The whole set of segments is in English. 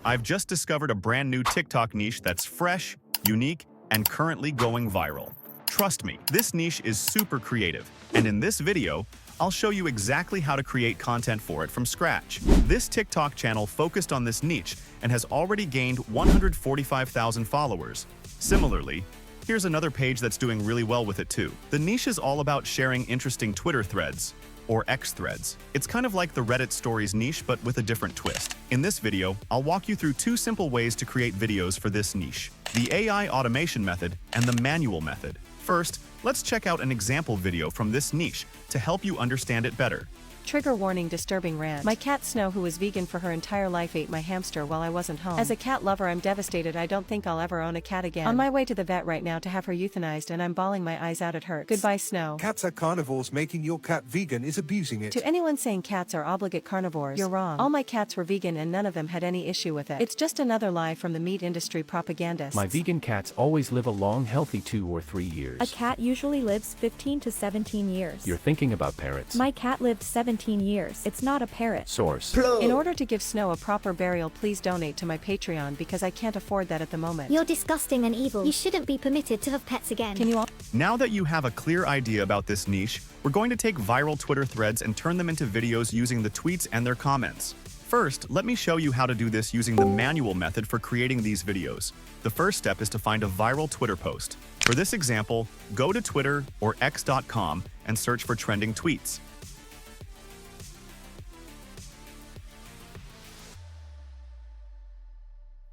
I've just discovered a brand new TikTok niche that's fresh, unique, and currently going viral. Trust me, this niche is super creative, and in this video, I'll show you exactly how to create content for it from scratch. This TikTok channel focused on this niche and has already gained 145,000 followers. Similarly, here's another page that's doing really well with it too. The niche is all about sharing interesting Twitter threads, or X threads. It's kind of like the Reddit stories niche, but with a different twist. In this video, I'll walk you through two simple ways to create videos for this niche: the AI automation method and the manual method. First, let's check out an example video from this niche to help you understand it better. Trigger warning, disturbing rant. My cat Snow, who was vegan for her entire life, ate my hamster while I wasn't home. As a cat lover, I'm devastated. I don't think I'll ever own a cat again. On my way to the vet right now to have her euthanized, and I'm bawling my eyes out. It hurts. Goodbye, Snow. Cats are carnivores. Making your cat vegan is abusing it. To anyone saying cats are obligate carnivores, you're wrong. All my cats were vegan and none of them had any issue with it. It's just another lie from the meat industry propagandists. My vegan cats always live a long, healthy 2 or 3 years. A cat usually lives 15 to 17 years. You're thinking about parrots. My cat lived 17 years. It's not a parrot. Source. In order to give Snow a proper burial, please donate to my Patreon because I can't afford that at the moment. You're disgusting and evil. You shouldn't be permitted to have pets again. Can you all? Now that you have a clear idea about this niche, we're going to take viral Twitter threads and turn them into videos using the tweets and their comments. First, let me show you how to do this using the manual method for creating these videos. The first step is to find a viral Twitter post. For this example, go to Twitter or x.com and search for trending tweets.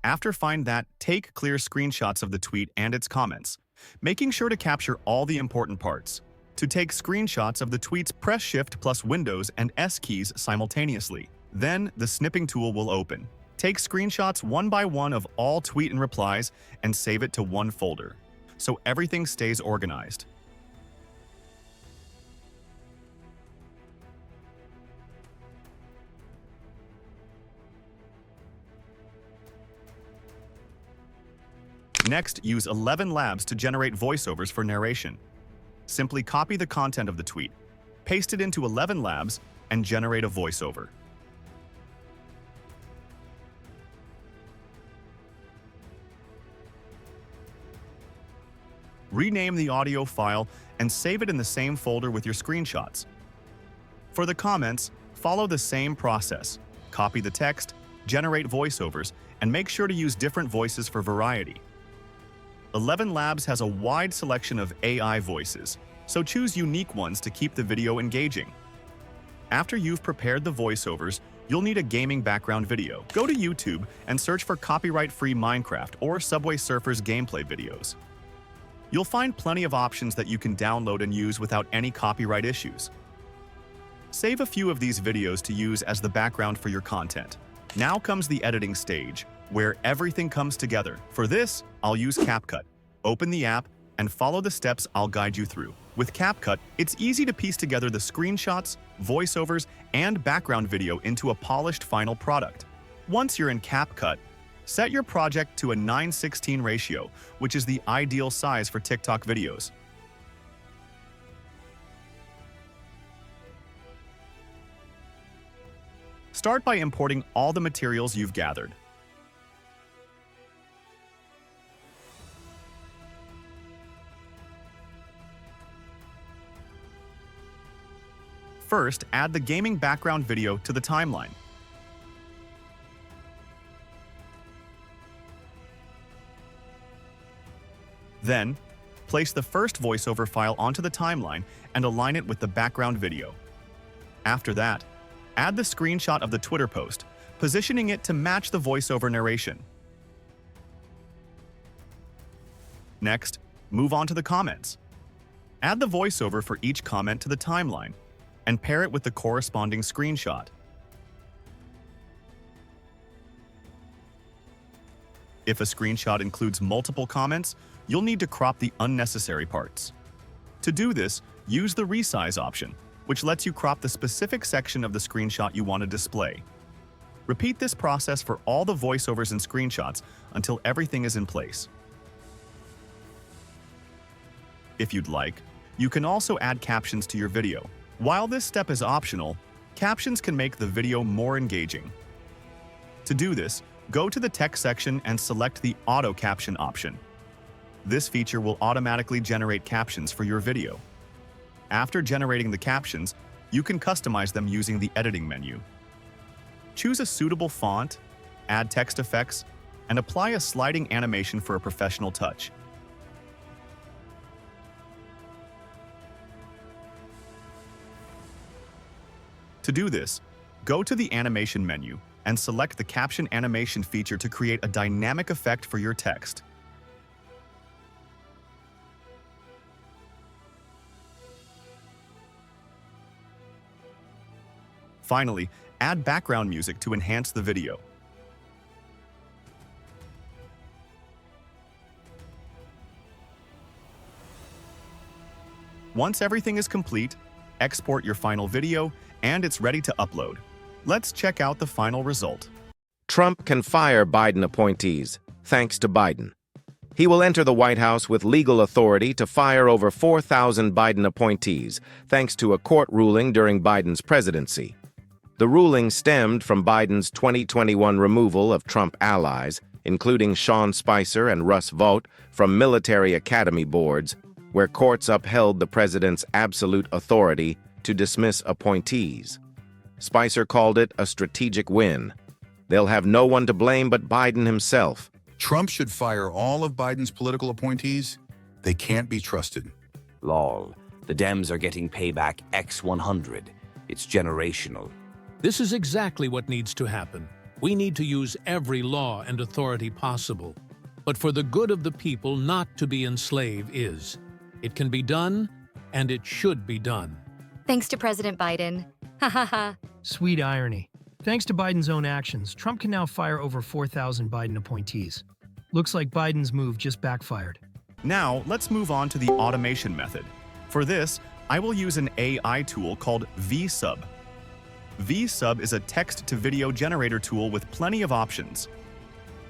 After find that, take clear screenshots of the tweet and its comments, making sure to capture all the important parts. To take screenshots of the tweets, press Shift plus Windows and S keys simultaneously. Then, the snipping tool will open. Take screenshots one by one of all tweet and replies and save it to one folder, so everything stays organized. Next, use 11 Labs to generate voiceovers for narration. Simply copy the content of the tweet, paste it into 11 Labs, and generate a voiceover. Rename the audio file and save it in the same folder with your screenshots. For the comments, follow the same process. Copy the text, generate voiceovers, and make sure to use different voices for variety. 11 Labs has a wide selection of AI voices, so choose unique ones to keep the video engaging. After you've prepared the voiceovers, you'll need a gaming background video. Go to YouTube and search for copyright-free Minecraft or Subway Surfers gameplay videos. You'll find plenty of options that you can download and use without any copyright issues. Save a few of these videos to use as the background for your content. Now comes the editing stage, where everything comes together. For this, I'll use CapCut. Open the app and follow the steps I'll guide you through. With CapCut, it's easy to piece together the screenshots, voiceovers, and background video into a polished final product. Once you're in CapCut, set your project to a 9:16 ratio, which is the ideal size for TikTok videos. Start by importing all the materials you've gathered. First, add the gaming background video to the timeline. Then, place the first voiceover file onto the timeline and align it with the background video. After that, add the screenshot of the Twitter post, positioning it to match the voiceover narration. Next, move on to the comments. Add the voiceover for each comment to the timeline and pair it with the corresponding screenshot. If a screenshot includes multiple comments, you'll need to crop the unnecessary parts. To do this, use the resize option, which lets you crop the specific section of the screenshot you want to display. Repeat this process for all the voiceovers and screenshots until everything is in place. If you'd like, you can also add captions to your video. While this step is optional, captions can make the video more engaging. To do this, Go to the text section and select the Auto Caption option. This feature will automatically generate captions for your video. After generating the captions, you can customize them using the editing menu. Choose a suitable font, add text effects, and apply a sliding animation for a professional touch. To do this, go to the animation menu and select the caption animation feature to create a dynamic effect for your text. Finally, add background music to enhance the video. Once everything is complete, export your final video and it's ready to upload. Let's check out the final result. Trump can fire Biden appointees, thanks to Biden. He will enter the White House with legal authority to fire over 4,000 Biden appointees, thanks to a court ruling during Biden's presidency. The ruling stemmed from Biden's 2021 removal of Trump allies, including Sean Spicer and Russ Vought, from military academy boards, where courts upheld the president's absolute authority to dismiss appointees. Spicer called it a strategic win. They'll have no one to blame but Biden himself. Trump should fire all of Biden's political appointees. They can't be trusted. Lol. The Dems are getting payback X100. It's generational. This is exactly what needs to happen. We need to use every law and authority possible. But for the good of the people, not to be enslaved is. It can be done, and it should be done. Thanks to President Biden. Ha ha ha. Sweet irony. Thanks to Biden's own actions, Trump can now fire over 4,000 Biden appointees. Looks like Biden's move just backfired. Now, let's move on to the automation method. For this, I will use an AI tool called VSub. VSub is a text-to-video generator tool with plenty of options.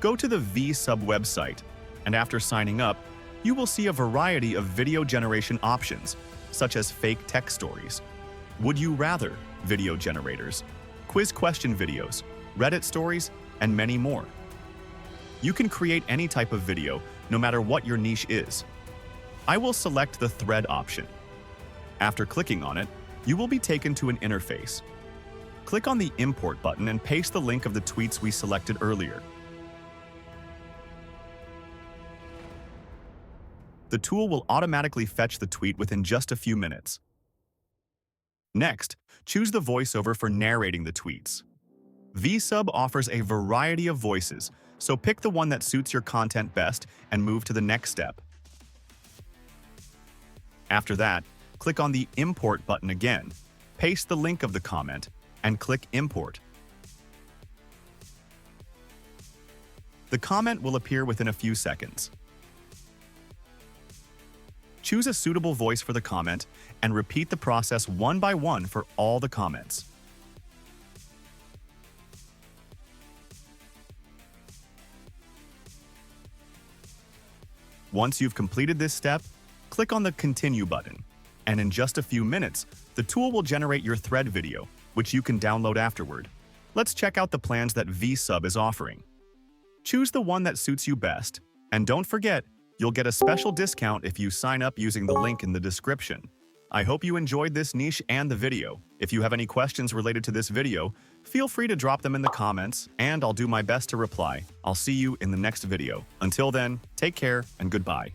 Go to the VSub website, and after signing up, you will see a variety of video generation options, such as fake tech stories, would you rather video generators, quiz question videos, Reddit stories, and many more. You can create any type of video, no matter what your niche is. I will select the thread option. After clicking on it, you will be taken to an interface. Click on the import button and paste the link of the tweets we selected earlier. The tool will automatically fetch the tweet within just a few minutes. Next, choose the voiceover for narrating the tweets. VSub offers a variety of voices, so pick the one that suits your content best and move to the next step. After that, click on the Import button again, paste the link of the comment, and click Import. The comment will appear within a few seconds. Choose a suitable voice for the comment and repeat the process one by one for all the comments. Once you've completed this step, click on the Continue button, and in just a few minutes, the tool will generate your thread video, which you can download afterward. Let's check out the plans that VSub is offering. Choose the one that suits you best, and don't forget, you'll get a special discount if you sign up using the link in the description. I hope you enjoyed this niche and the video. If you have any questions related to this video, feel free to drop them in the comments, and I'll do my best to reply. I'll see you in the next video. Until then, take care and goodbye.